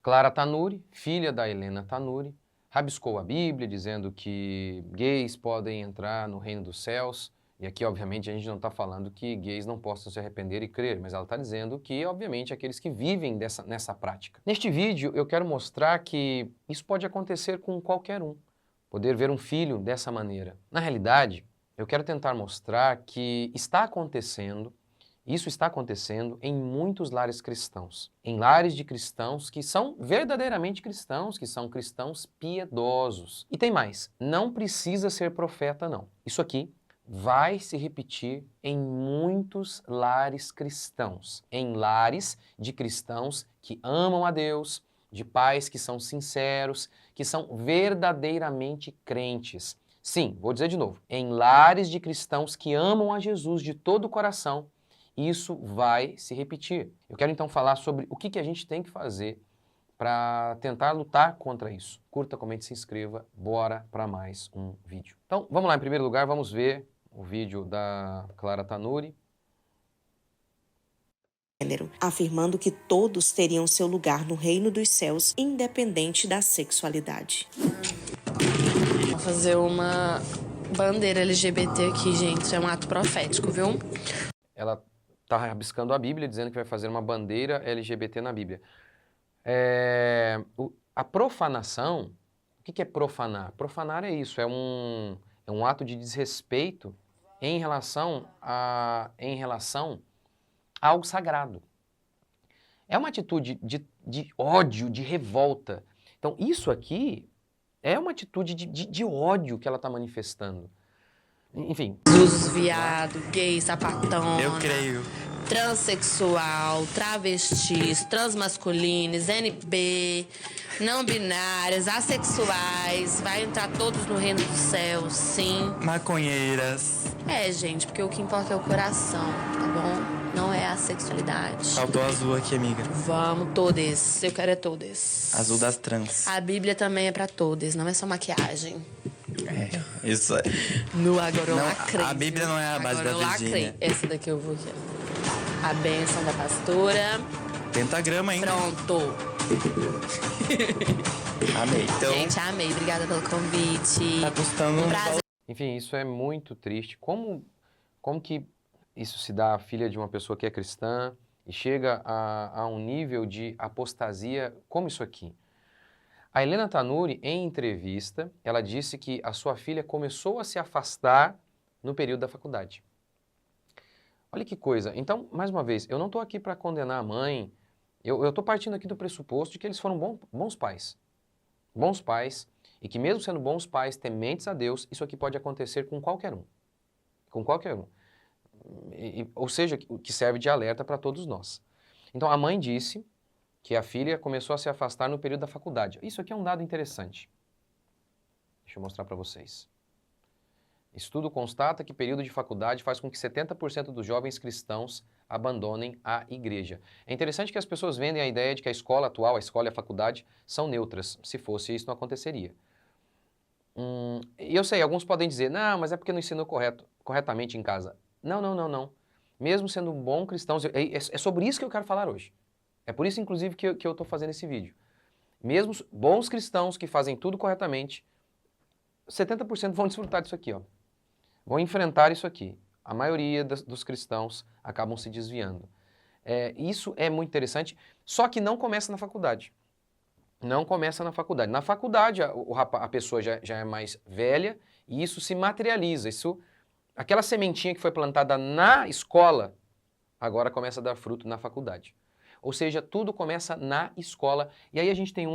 Clara Tanuri, filha da Helena Tanuri, rabiscou a Bíblia dizendo que gays podem entrar no reino dos céus. E aqui, obviamente, a gente não está falando que gays não possam se arrepender e crer, mas ela está dizendo que, obviamente, aqueles que vivem nessa prática. Neste vídeo, eu quero mostrar que isso pode acontecer com qualquer um, poder ver um filho dessa maneira. Na realidade, eu quero tentar mostrar que isso está acontecendo em muitos lares cristãos, em lares de cristãos que são verdadeiramente cristãos, que são cristãos piedosos. E tem mais, não precisa ser profeta não. Isso aqui vai se repetir em muitos lares cristãos, em lares de cristãos que amam a Deus, de pais que são sinceros, que são verdadeiramente crentes. Sim, vou dizer de novo, em lares de cristãos que amam a Jesus de todo o coração, isso vai se repetir. Eu quero então falar sobre o que a gente tem que fazer para tentar lutar contra isso. Curta, comente, se inscreva, bora para mais um vídeo. Então, vamos lá, em primeiro lugar, vamos ver o vídeo da Clara Tanuri. Afirmando que todos teriam seu lugar no reino dos céus, independente da sexualidade. Vou fazer uma bandeira LGBT aqui, gente. É um ato profético, viu? Ela está rabiscando a Bíblia, dizendo que vai fazer uma bandeira LGBT na Bíblia. A profanação, o que é profanar? Profanar é isso, é um ato de desrespeito em relação ao sagrado. É uma atitude de ódio, de revolta. Então, isso aqui é uma atitude de ódio que ela está manifestando. Enfim. Jesus, viado, gay, sapatão. Eu creio. Transsexual, travestis, transmasculinos, NB, não binários, assexuais. Vai entrar todos no reino do céu, sim. Maconheiras. Gente, porque o que importa é o coração, tá bom? Não é a sexualidade. Faltou azul aqui, amiga. Vamos, todes. Eu quero é todes. Azul das trans. A Bíblia também é pra todes, não é só maquiagem. Isso é. No agora eu Não, lacrei. a Bíblia não é a base agora da eu lacrei. Virgínia. Essa daqui eu vou aqui. A bênção da pastora. Pentagrama ainda. Pronto. Amei. Então, Gente, amei. Obrigada pelo convite. tá custando Um prazer. Enfim, isso é muito triste. Como que isso se dá à filha de uma pessoa que é cristã e chega a um nível de apostasia como isso aqui? A Helena Tanuri, em entrevista, ela disse que a sua filha começou a se afastar no período da faculdade. Olha que coisa. Então, mais uma vez, eu não estou aqui para condenar a mãe, eu estou partindo aqui do pressuposto de que eles foram bons pais. Bons pais, e que mesmo sendo bons pais, tementes a Deus, isso aqui pode acontecer com qualquer um. Com qualquer um. Ou seja, que serve de alerta para todos nós. Então, a mãe disse que a filha começou a se afastar no período da faculdade. Isso aqui é um dado interessante. Deixa eu mostrar para vocês. Estudo constata que período de faculdade faz com que 70% dos jovens cristãos abandonem a igreja. É interessante que as pessoas vendem a ideia de que a escola atual, a escola e a faculdade, são neutras. Se fosse, isso não aconteceria. E eu sei, alguns podem dizer, não, mas é porque não ensinou corretamente em casa. Não. Mesmo sendo bom cristãos, é sobre isso que eu quero falar hoje. É por isso, inclusive, que eu estou fazendo esse vídeo. Mesmo bons cristãos que fazem tudo corretamente, 70% vão desfrutar disso aqui, ó. Vão enfrentar isso aqui. A maioria dos cristãos acabam se desviando. Isso é muito interessante, só que não começa na faculdade. Não começa na faculdade. Na faculdade, a pessoa já é mais velha e isso se materializa. Aquela sementinha que foi plantada na escola, agora começa a dar fruto na faculdade. Ou seja, tudo começa na escola. E aí a gente tem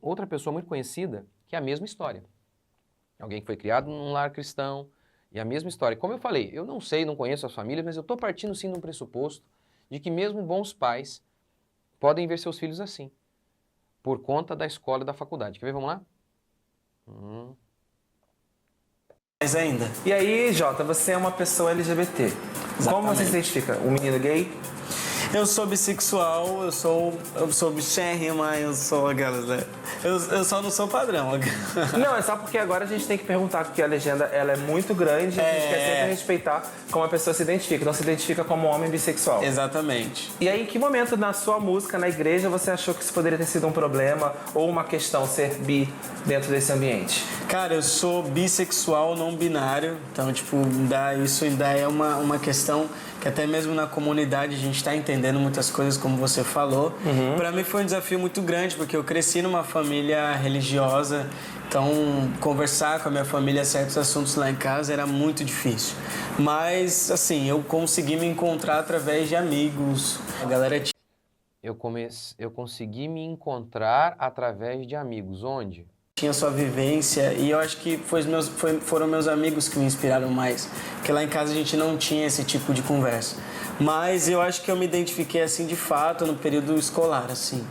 outra pessoa muito conhecida que é a mesma história. Alguém que foi criado num lar cristão e a mesma história. Como eu falei, eu não sei, não conheço as famílias, mas eu estou partindo sim de um pressuposto de que mesmo bons pais podem ver seus filhos assim, por conta da escola e da faculdade. Quer ver? Vamos lá? Mais ainda. E aí, Jota, você é uma pessoa LGBT. Como você se identifica? Um menino gay? Eu sou bissexual, eu sou bichérrima, eu sou aquelas, né? Eu só não sou padrão. Não, é só porque agora a gente tem que perguntar, porque a legenda ela é muito grande e a gente quer sempre respeitar como a pessoa se identifica. Então se identifica como homem bissexual. Exatamente. E aí, em que momento na sua música, na igreja, você achou que isso poderia ter sido um problema ou uma questão ser bi dentro desse ambiente? Cara, eu sou bissexual não binário, então, tipo, isso ainda é uma questão que até mesmo na comunidade a gente está entendendo muitas coisas, como você falou. Para mim foi um desafio muito grande, porque eu cresci numa família religiosa, então conversar com a minha família certos assuntos lá em casa era muito difícil. Mas, assim, eu consegui me encontrar através de amigos. A galera Eu consegui me encontrar através de amigos. Onde? tinha sua vivência e eu acho que foram meus amigos que me inspiraram mais, porque lá em casa a gente não tinha esse tipo de conversa. Mas eu acho que eu me identifiquei assim de fato no período escolar, assim.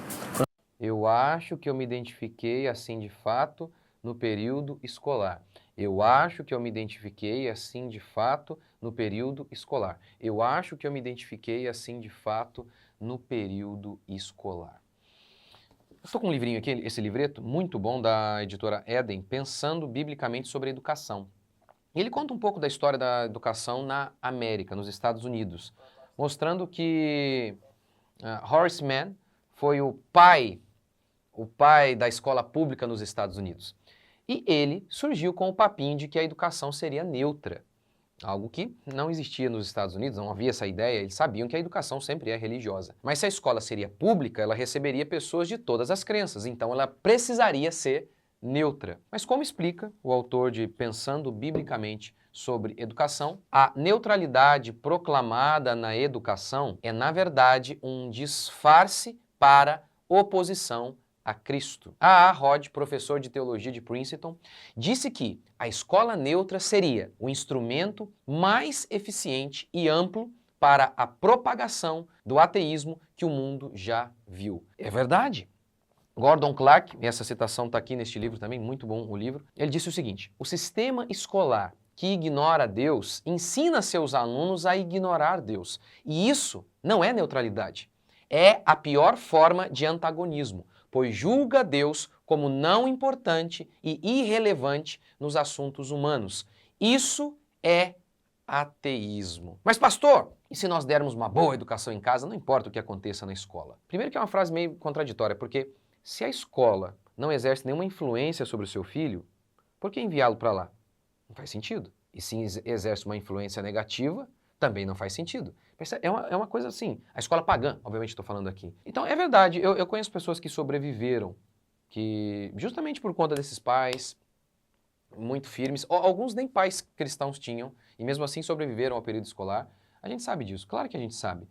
Eu acho que eu me identifiquei assim de fato no período escolar. Eu acho que eu me identifiquei assim de fato no período escolar. Eu acho que eu me identifiquei assim de fato no período escolar. Eu estou com um livrinho aqui, esse livreto, muito bom, da editora Eden, Pensando Biblicamente sobre a Educação. Ele conta um pouco da história da educação na América, nos Estados Unidos, mostrando que Horace Mann foi o pai da escola pública nos Estados Unidos. E ele surgiu com o papinho de que a educação seria neutra, algo que não existia nos Estados Unidos, não havia essa ideia, eles sabiam que a educação sempre é religiosa. Mas se a escola seria pública, ela receberia pessoas de todas as crenças, então ela precisaria ser neutra. Mas como explica o autor de Pensando Biblicamente sobre Educação, a neutralidade proclamada na educação é, na verdade, um disfarce para oposição a Cristo. A. Rod, professor de teologia de Princeton, disse que a escola neutra seria o instrumento mais eficiente e amplo para a propagação do ateísmo que o mundo já viu. É verdade. Gordon Clark, essa citação está aqui neste livro também, muito bom o livro, ele disse o seguinte: o sistema escolar que ignora Deus ensina seus alunos a ignorar Deus. E isso não é neutralidade. É a pior forma de antagonismo, pois julga Deus como não importante e irrelevante nos assuntos humanos. Isso é ateísmo. Mas pastor, e se nós dermos uma boa educação em casa, não importa o que aconteça na escola? Primeiro que é uma frase meio contraditória, porque se a escola não exerce nenhuma influência sobre o seu filho, por que enviá-lo para lá? Não faz sentido. E se exerce uma influência negativa, também não faz sentido. É uma coisa assim, a escola pagã, obviamente estou falando aqui. Então é verdade, eu conheço pessoas que sobreviveram, que justamente por conta desses pais muito firmes, alguns nem pais cristãos tinham, e mesmo assim sobreviveram ao período escolar. A gente sabe disso, claro que a gente sabe.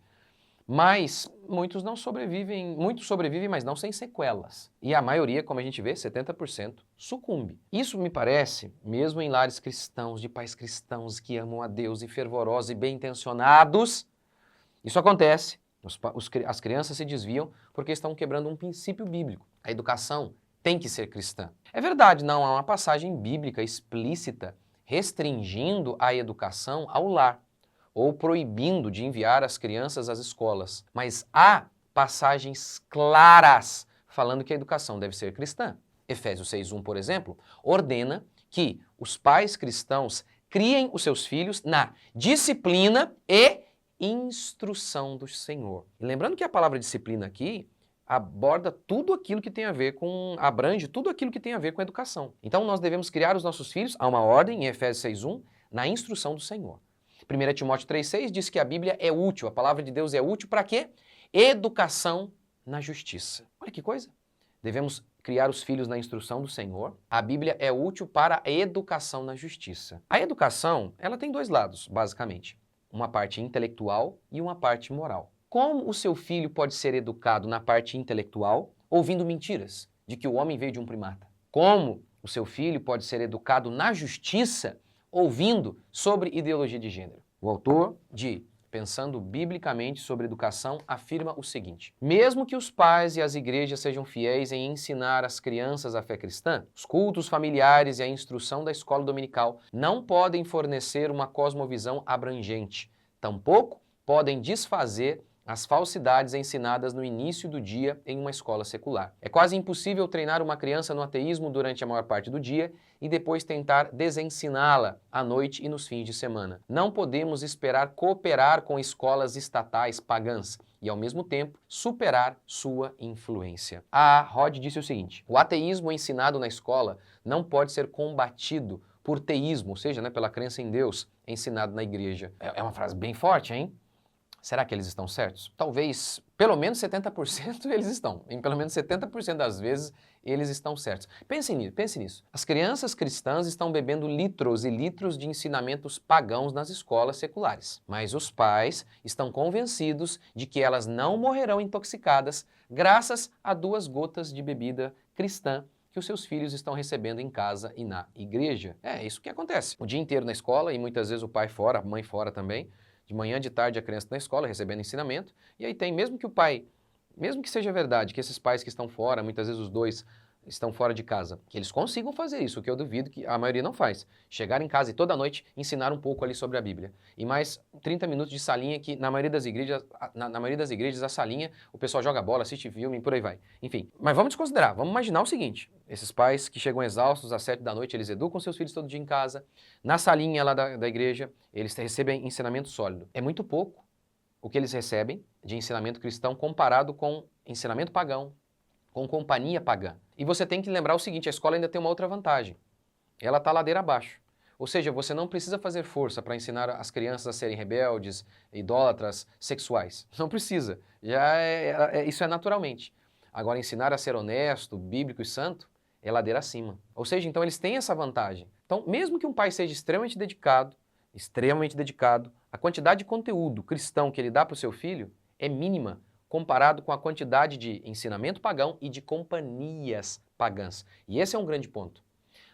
Mas muitos não sobrevivem, muitos sobrevivem, mas não sem sequelas. E a maioria, como a gente vê, 70%, sucumbe. Isso me parece, mesmo em lares cristãos, de pais cristãos que amam a Deus e fervorosos e bem-intencionados, isso acontece, as crianças se desviam porque estão quebrando um princípio bíblico. A educação tem que ser cristã. É verdade, não há uma passagem bíblica explícita restringindo a educação ao lar ou proibindo de enviar as crianças às escolas. Mas há passagens claras falando que a educação deve ser cristã. Efésios 6:1, por exemplo, ordena que os pais cristãos criem os seus filhos na disciplina e instrução do Senhor. E lembrando que a palavra disciplina aqui aborda tudo aquilo que tem a ver abrange tudo aquilo que tem a ver com a educação. Então nós devemos criar os nossos filhos, há uma ordem em Efésios 6:1, na instrução do Senhor. 1 Timóteo 3,6 diz que a Bíblia é útil, a palavra de Deus é útil para quê? Educação na justiça. Olha que coisa! Devemos criar os filhos na instrução do Senhor. A Bíblia é útil para a educação na justiça. A educação, ela tem dois lados, basicamente. Uma parte intelectual e uma parte moral. Como o seu filho pode ser educado na parte intelectual, ouvindo mentiras de que o homem veio de um primata? Como o seu filho pode ser educado na justiça, ouvindo sobre ideologia de gênero? O autor de Pensando Biblicamente sobre Educação afirma o seguinte: mesmo que os pais e as igrejas sejam fiéis em ensinar às crianças a fé cristã, os cultos familiares e a instrução da escola dominical não podem fornecer uma cosmovisão abrangente, tampouco podem desfazer as falsidades ensinadas no início do dia em uma escola secular. É quase impossível treinar uma criança no ateísmo durante a maior parte do dia e depois tentar desensiná-la à noite e nos fins de semana. Não podemos esperar cooperar com escolas estatais pagãs e, ao mesmo tempo, superar sua influência. A Rod disse o seguinte: o ateísmo ensinado na escola não pode ser combatido por teísmo, ou seja, pela crença em Deus, ensinado na igreja. É uma frase bem forte, hein? Será que eles estão certos? Talvez, pelo menos 70% eles estão. Em pelo menos 70% das vezes, eles estão certos. Pense nisso. As crianças cristãs estão bebendo litros e litros de ensinamentos pagãos nas escolas seculares. Mas os pais estão convencidos de que elas não morrerão intoxicadas graças a 2 gotas de bebida cristã que os seus filhos estão recebendo em casa e na igreja. É isso que acontece. O dia inteiro na escola e muitas vezes o pai fora, a mãe fora também. De manhã, de tarde, a criança na escola recebendo ensinamento. E aí tem, mesmo que seja verdade, que esses pais que estão fora, muitas vezes os 2 estão fora de casa, que eles consigam fazer isso, o que eu duvido que a maioria não faz. Chegar em casa e toda noite ensinar um pouco ali sobre a Bíblia. E mais 30 minutos de salinha que na maioria das igrejas a salinha, o pessoal joga bola, assiste filme e por aí vai. Enfim, mas vamos desconsiderar, vamos imaginar o seguinte: esses pais que chegam exaustos às 7 da noite, eles educam seus filhos todo dia em casa, na salinha lá da igreja, eles recebem ensinamento sólido. É muito pouco o que eles recebem de ensinamento cristão comparado com ensinamento pagão, com companhia pagã. E você tem que lembrar o seguinte: a escola ainda tem uma outra vantagem. Ela está ladeira abaixo. Ou seja, você não precisa fazer força para ensinar as crianças a serem rebeldes, idólatras, sexuais. Não precisa. Isso é naturalmente. Agora, ensinar a ser honesto, bíblico e santo é ladeira acima. Ou seja, então eles têm essa vantagem. Então, mesmo que um pai seja extremamente dedicado, a quantidade de conteúdo cristão que ele dá para o seu filho é mínima comparado com a quantidade de ensinamento pagão e de companhias pagãs. E esse é um grande ponto.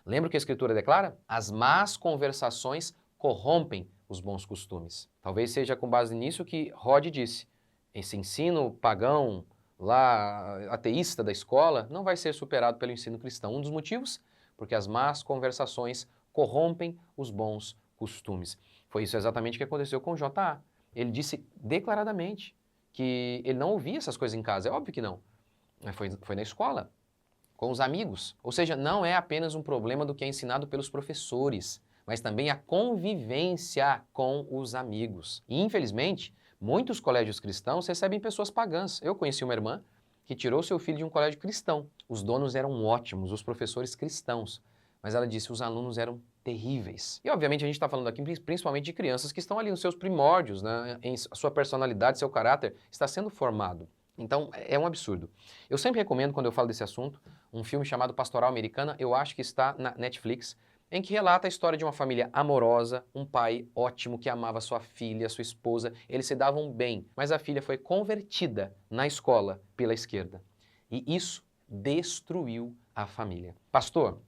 Lembra o que a Escritura declara? As más conversações corrompem os bons costumes. Talvez seja com base nisso que Rod disse. Esse ensino pagão, lá, ateísta da escola, não vai ser superado pelo ensino cristão. Um dos motivos? Porque as más conversações corrompem os bons costumes. Foi isso exatamente que aconteceu com o J.A. Ele disse declaradamente que ele não ouvia essas coisas em casa. É óbvio que não. Foi na escola, com os amigos. Ou seja, não é apenas um problema do que é ensinado pelos professores, mas também a convivência com os amigos. E, infelizmente, muitos colégios cristãos recebem pessoas pagãs. Eu conheci uma irmã que tirou seu filho de um colégio cristão. Os donos eram ótimos, os professores cristãos. Mas ela disse que os alunos eram terríveis. E, obviamente, a gente está falando aqui principalmente de crianças que estão ali nos seus primórdios, né? A sua personalidade, seu caráter está sendo formado. Então, é um absurdo. Eu sempre recomendo, quando eu falo desse assunto, um filme chamado Pastoral Americana, eu acho que está na Netflix, em que relata a história de uma família amorosa, um pai ótimo que amava sua filha, sua esposa, eles se davam bem, mas a filha foi convertida na escola pela esquerda. E isso destruiu a família. Pastor,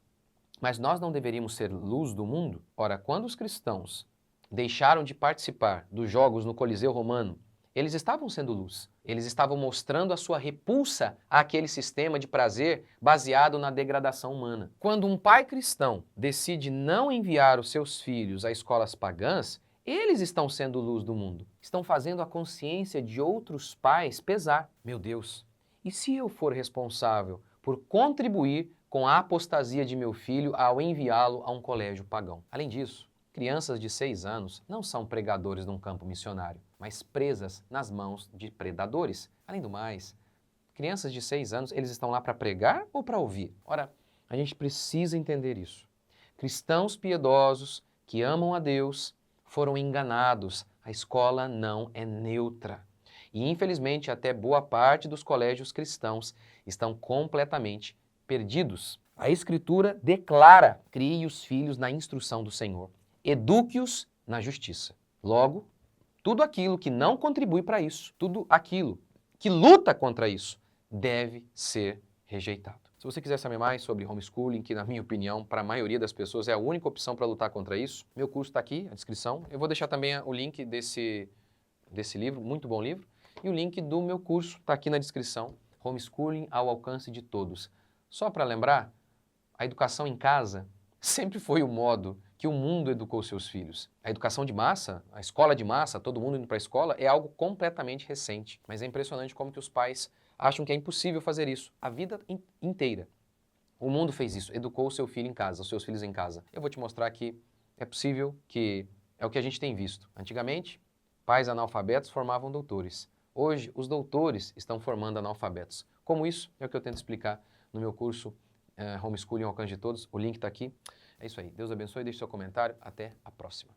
mas nós não deveríamos ser luz do mundo? Ora, quando os cristãos deixaram de participar dos jogos no Coliseu Romano, eles estavam sendo luz. Eles estavam mostrando a sua repulsa àquele sistema de prazer baseado na degradação humana. Quando um pai cristão decide não enviar os seus filhos a escolas pagãs, eles estão sendo luz do mundo. Estão fazendo a consciência de outros pais pesar. Meu Deus, e se eu for responsável por contribuir com a apostasia de meu filho ao enviá-lo a um colégio pagão? Além disso, crianças de 6 anos não são pregadores num campo missionário, mas presas nas mãos de predadores. Além do mais, crianças de 6 anos, eles estão lá para pregar ou para ouvir? Ora, a gente precisa entender isso. Cristãos piedosos que amam a Deus foram enganados. A escola não é neutra. E, infelizmente, até boa parte dos colégios cristãos estão completamente perdidos. A Escritura declara: crie os filhos na instrução do Senhor. Eduque-os na justiça. Logo, tudo aquilo que não contribui para isso, tudo aquilo que luta contra isso, deve ser rejeitado. Se você quiser saber mais sobre homeschooling, que na minha opinião, para a maioria das pessoas é a única opção para lutar contra isso, meu curso está aqui, a descrição. Eu vou deixar também o link desse livro, muito bom livro, e o link do meu curso está aqui na descrição, Homeschooling ao alcance de todos. Só para lembrar, a educação em casa sempre foi o modo que o mundo educou seus filhos. A educação de massa, a escola de massa, todo mundo indo para a escola, é algo completamente recente. Mas é impressionante como que os pais acham que é impossível fazer isso a vida inteira. O mundo fez isso, educou o seu filho em casa, os seus filhos em casa. Eu vou te mostrar que é possível, que é o que a gente tem visto. Antigamente, pais analfabetos formavam doutores. Hoje, os doutores estão formando analfabetos. Como isso? É o que eu tento explicar no meu curso Homeschooling ao Alcance de Todos. O link está aqui. É isso aí. Deus abençoe, deixe seu comentário. Até a próxima.